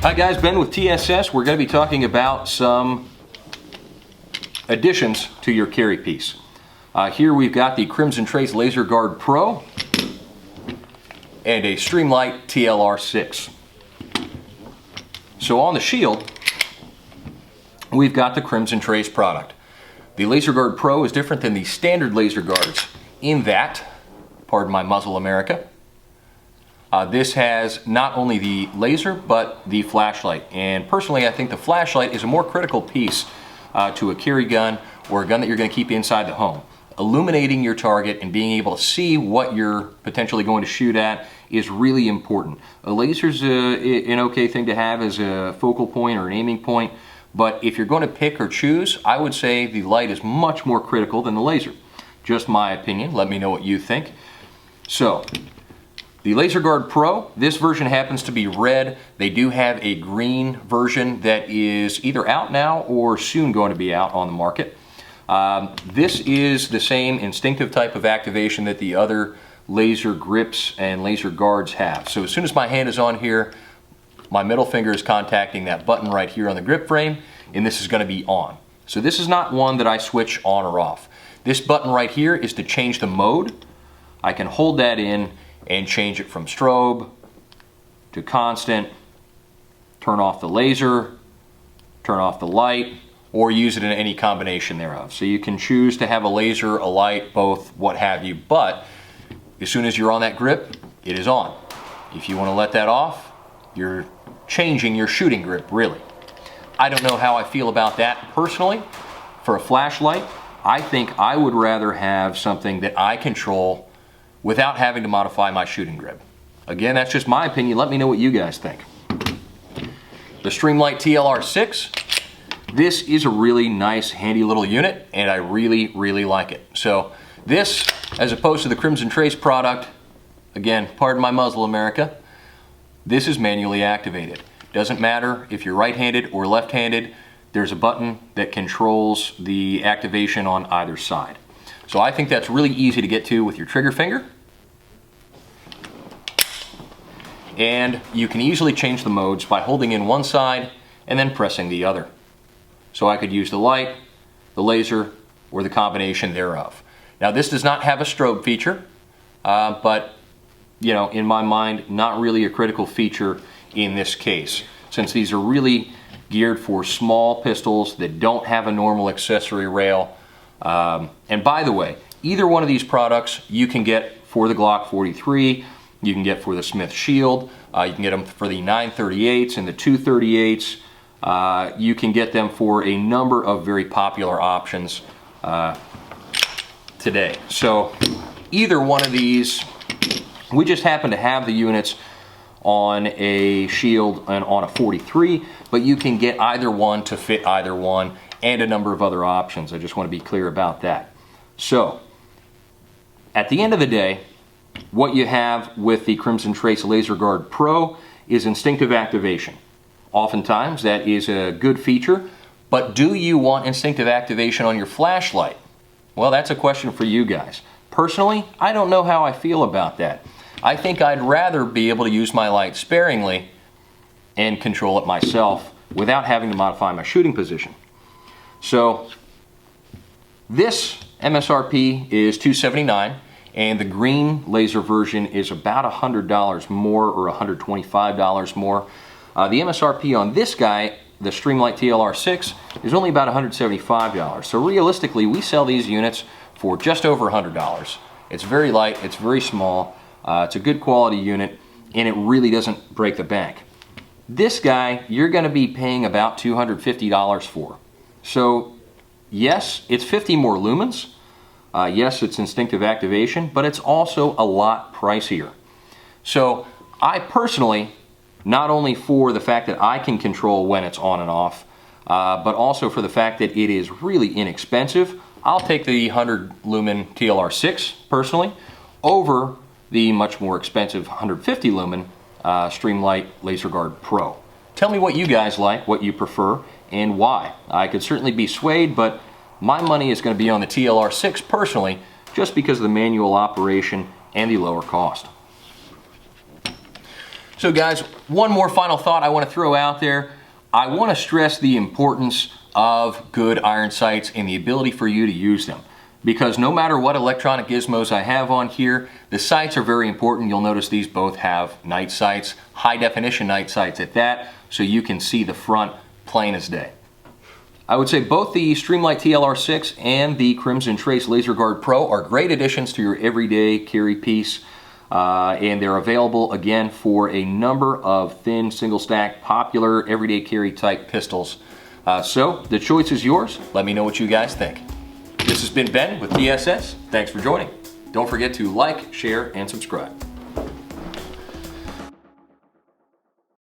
Hi guys, Ben with TSS. We're going to be talking about some additions to your carry piece. Here we've got the Crimson Trace Laser Guard Pro and a Streamlight TLR 6. So on the shield, we've got the Crimson Trace product. The Laser Guard Pro is different than the standard laser guards in that, pardon my muzzle America, this has not only the laser, but the flashlight. And personally, I think the flashlight is a more critical piece to a carry gun or a gun that you're going to keep inside the home. Illuminating your target and being able to see what you're potentially going to shoot at is really important. A laser's an okay thing to have as a focal point or an aiming point, but if you're going to pick or choose, I would say the light is much more critical than the laser. Just my opinion. Let me know what you think. So, the Laser Guard Pro, this version happens to be red. They do have a green version that is either out now or soon going to be out on the market. This is the same instinctive type of activation that the other laser grips and laser guards have. So as soon as my hand is on here, my middle finger is contacting that button right here on the grip frame, and this is going to be on. So this is not one that I switch on or off. This button right here is to change the mode. I can hold that in and change it from strobe to constant, turn off the laser, turn off the light, or use it in any combination thereof. So you can choose to have a laser, a light, both, what have you, but as soon as you're on that grip, it is on. If you want to let that off, you're changing your shooting grip, really. I don't know how I feel about that personally. For a flashlight, I think I would rather have something that I control without having to modify my shooting grip. Again, that's just my opinion. Let me know what you guys think. The Streamlight TLR 6, this is a really nice, handy little unit, and I really, really like it. So this, as opposed to the Crimson Trace product, again, pardon my muzzle America, this is manually activated. Doesn't matter if you're right-handed or left-handed, there's a button that controls the activation on either side. So I think that's really easy to get to with your trigger finger. And you can easily change the modes by holding in one side and then pressing the other. So I could use the light, the laser, or the combination thereof. Now this does not have a strobe feature, but you know, in my mind, not really a critical feature in this case, since these are really geared for small pistols that don't have a normal accessory rail. And by the way, either one of these products you can get for the Glock 43, you can get for the Smith Shield, you can get them for the 938s and the 238s, you can get them for a number of very popular options today. So either one of these, we just happen to have the units on a Shield and on a 43, but you can get either one to fit either one, and a number of other options. I just want to be clear about that. So, at the end of the day, what you have with the Crimson Trace Laser Guard Pro is instinctive activation. Oftentimes, that is a good feature, but do you want instinctive activation on your flashlight? Well, that's a question for you guys. Personally, I don't know how I feel about that. I think I'd rather be able to use my light sparingly and control it myself without having to modify my shooting position. So this MSRP is $279, and the green laser version is about $100 more or $125 more. The MSRP on this guy, the Streamlight TLR 6, is only about $175. So realistically, we sell these units for just over $100. It's very light, it's very small, it's a good quality unit, and it really doesn't break the bank. This guy, you're going to be paying about $250 for. So, yes, it's 50 more lumens. Yes, it's instinctive activation, but it's also a lot pricier. So, I personally, not only for the fact that I can control when it's on and off, but also for the fact that it is really inexpensive, I'll take the 100 lumen TLR 6 personally over the much more expensive 150 lumen Streamlight Laser Guard Pro. Tell me what you guys like, what you prefer, and why. I could certainly be swayed, but my money is going to be on the TLR 6 personally, just because of the manual operation and the lower cost. So guys, one more final thought I want to throw out there. I want to stress the importance of good iron sights and the ability for you to use them. Because no matter what electronic gizmos I have on here, the sights are very important. You'll notice these both have night sights, high definition night sights at that, so you can see the front plain as day. I would say both the Streamlight TLR 6 and the Crimson Trace Laser Guard Pro are great additions to your everyday carry piece. And they're available again for a number of thin, single stack, popular everyday carry type pistols. So the choice is yours. Let me know what you guys think. This has been Ben with DSS. Thanks for joining. Don't forget to like, share, and subscribe.